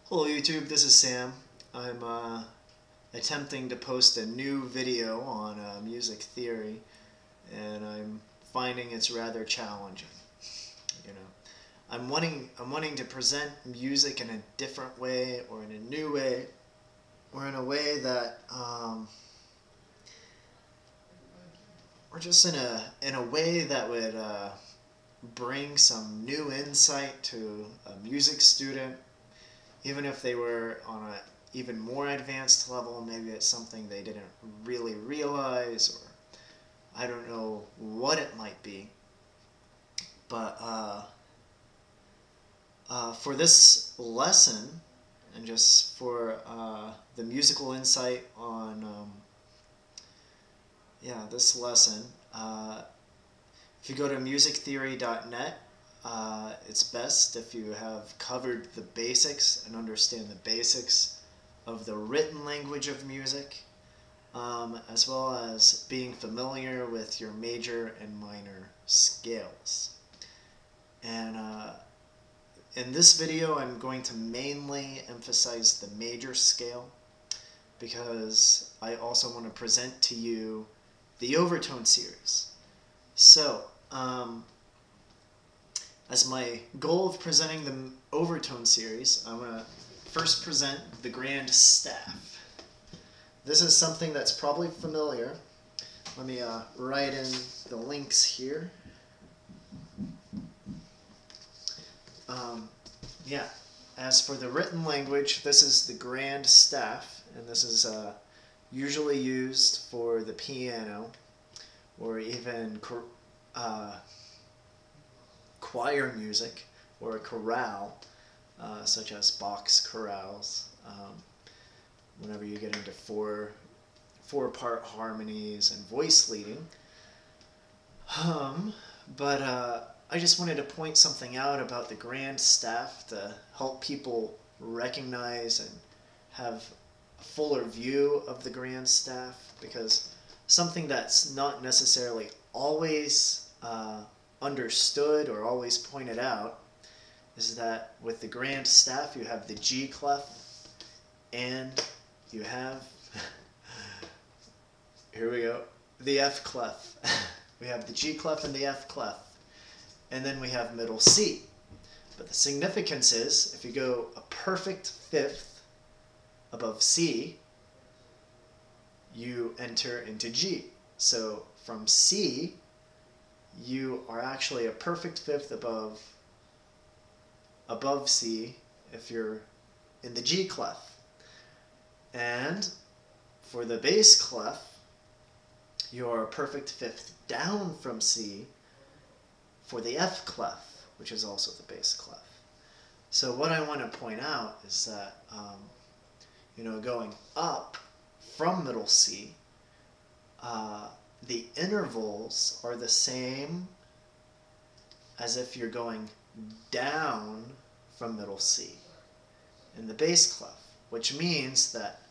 Hello YouTube, this is Sam. I'm attempting to post a new video on music theory, and I'm finding it's rather challenging. You know, I'm wanting to present music in a different way, or in a new way, or in a way that or just in a way that would bring some new insight to a music student. Even if they were on a even more advanced level, maybe it's something they didn't really realize, or I don't know what it might be. But for this lesson, and just for the musical insight on this lesson, if you go to musictheory.net, it's best if you have covered the basics and understand the basics of the written language of music, as well as being familiar with your major and minor scales. And in this video, I'm going to mainly emphasize the major scale, because I also want to present to you the overtone series. So, as my goal of presenting the overtone series, I'm going to first present the grand staff. This is something that's probably familiar. Let me write in the links here. As for the written language, this is the grand staff, and this is usually used for the piano, or even choir music, or a chorale, such as Bach's chorales, whenever you get into four-part harmonies and voice leading. But I just wanted to point something out about the grand staff to help people recognize and have a fuller view of the grand staff, because something that's not necessarily always understood or always pointed out is that with the grand staff you have the G clef and you have here we go, the F clef. We have the G clef and the F clef, and then we have middle C. But the significance is, if you go a perfect fifth above C, you enter into G. So from C, you are actually a perfect fifth above C if you're in the G clef. And for the bass clef, you are a perfect fifth down from C for the F clef, which is also the bass clef. So what I want to point out is that, going up from middle C, the intervals are the same as if you're going down from middle C in the bass clef, which means that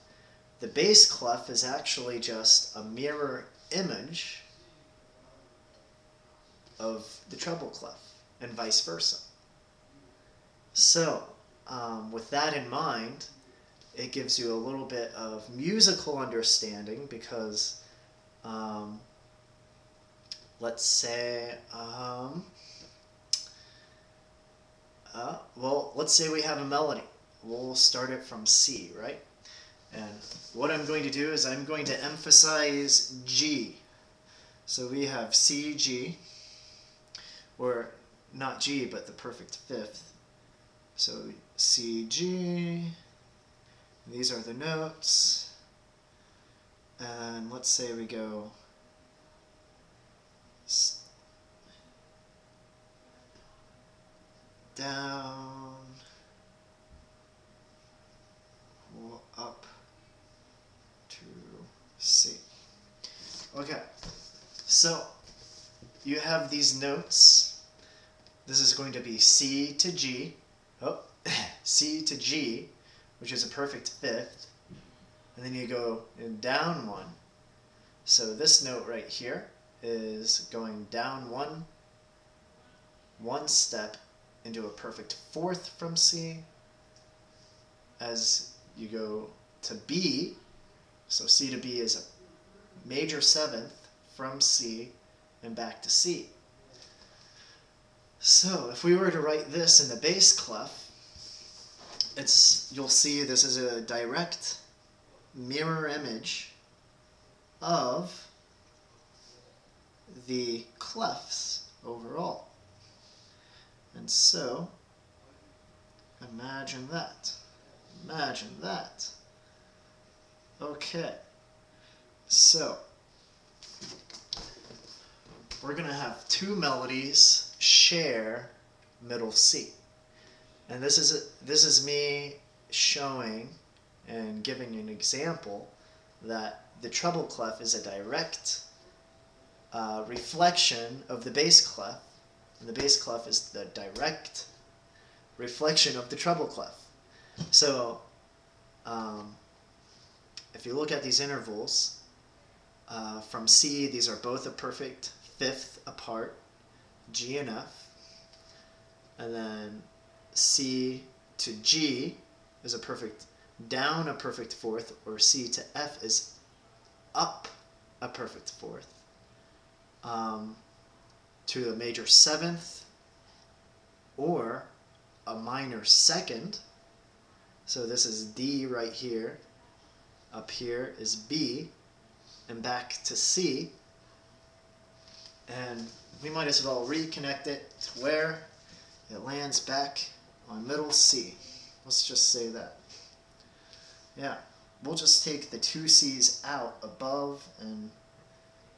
the bass clef is actually just a mirror image of the treble clef, and vice versa. So, with that in mind, it gives you a little bit of musical understanding, because let's say, let's say we have a melody. We'll start it from C, right? And what I'm going to do is I'm going to emphasize G. So we have C, G, or not G, but the perfect fifth. So C, G, these are the notes, and let's say we go down, up to C. Okay, so you have these notes. This is going to be C to G, C to G, which is a perfect fifth, and then you go down one. So this note right here is going down one step into a perfect fourth from C, as you go to B. So C to B is a major seventh from C and back to C. So if we were to write this in the bass clef, you'll see this is a direct mirror image of the clefs overall. And so imagine that. Imagine that. Okay. So we're going to have two melodies share middle C. And this is me showing and giving an example that the treble clef is a direct reflection of the bass clef, and the bass clef is the direct reflection of the treble clef. So if you look at these intervals, from C, these are both a perfect fifth apart, G and F, and then C to G is a perfect down a perfect fourth, or C to F is up a perfect fourth, to a major seventh or a minor second. So this is D right here, up here is B, and back to C. And we might as well reconnect it to where it lands back on middle C. Let's just say that. Yeah, we'll just take the two C's out above and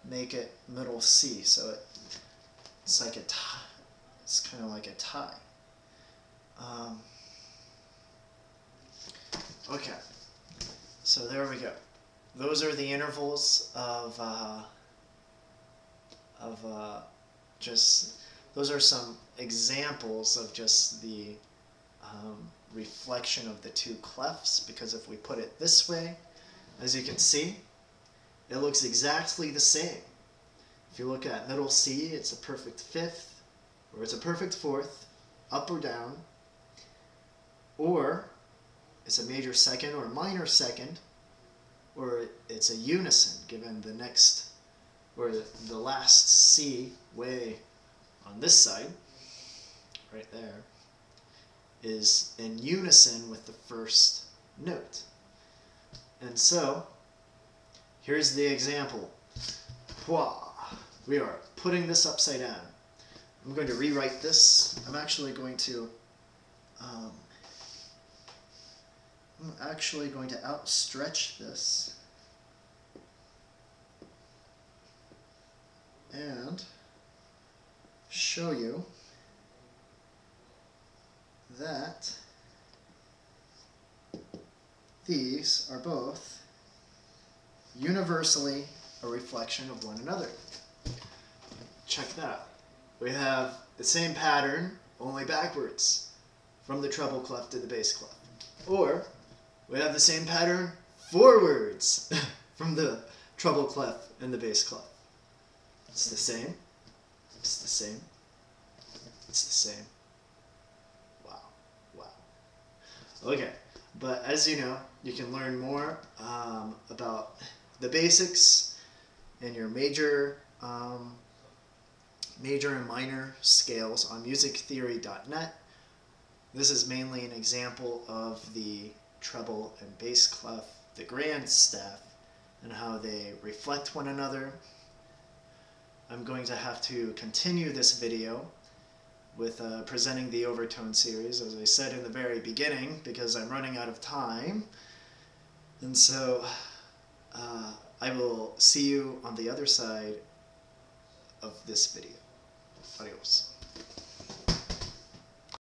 make it middle C. So it's like a tie. It's kind of like a tie. Okay, so there we go. Those are the intervals of just, those are some examples of just the reflection of the two clefs, because if we put it this way, as you can see, it looks exactly the same. If you look at middle C, it's a perfect fifth, or it's a perfect fourth, up or down, or it's a major second or minor second, or it's a unison given the next, or the last C way on this side, right there, is in unison with the first note. And so, here's the example. We are putting this upside down. I'm going to rewrite this. I'm actually going to outstretch this and show you that these are both universally a reflection of one another. Check that out. We have the same pattern, only backwards, from the treble clef to the bass clef. Or we have the same pattern forwards from the treble clef and the bass clef. It's the same. It's the same. It's the same. Wow. Wow. Okay, but as you know, you can learn more about the basics and your major and minor scales on musictheory.net. This is mainly an example of the treble and bass clef, the grand staff, and how they reflect one another. I'm going to have to continue this video with presenting the overtone series, as I said in the very beginning, because I'm running out of time. And so I will see you on the other side of this video. Adios.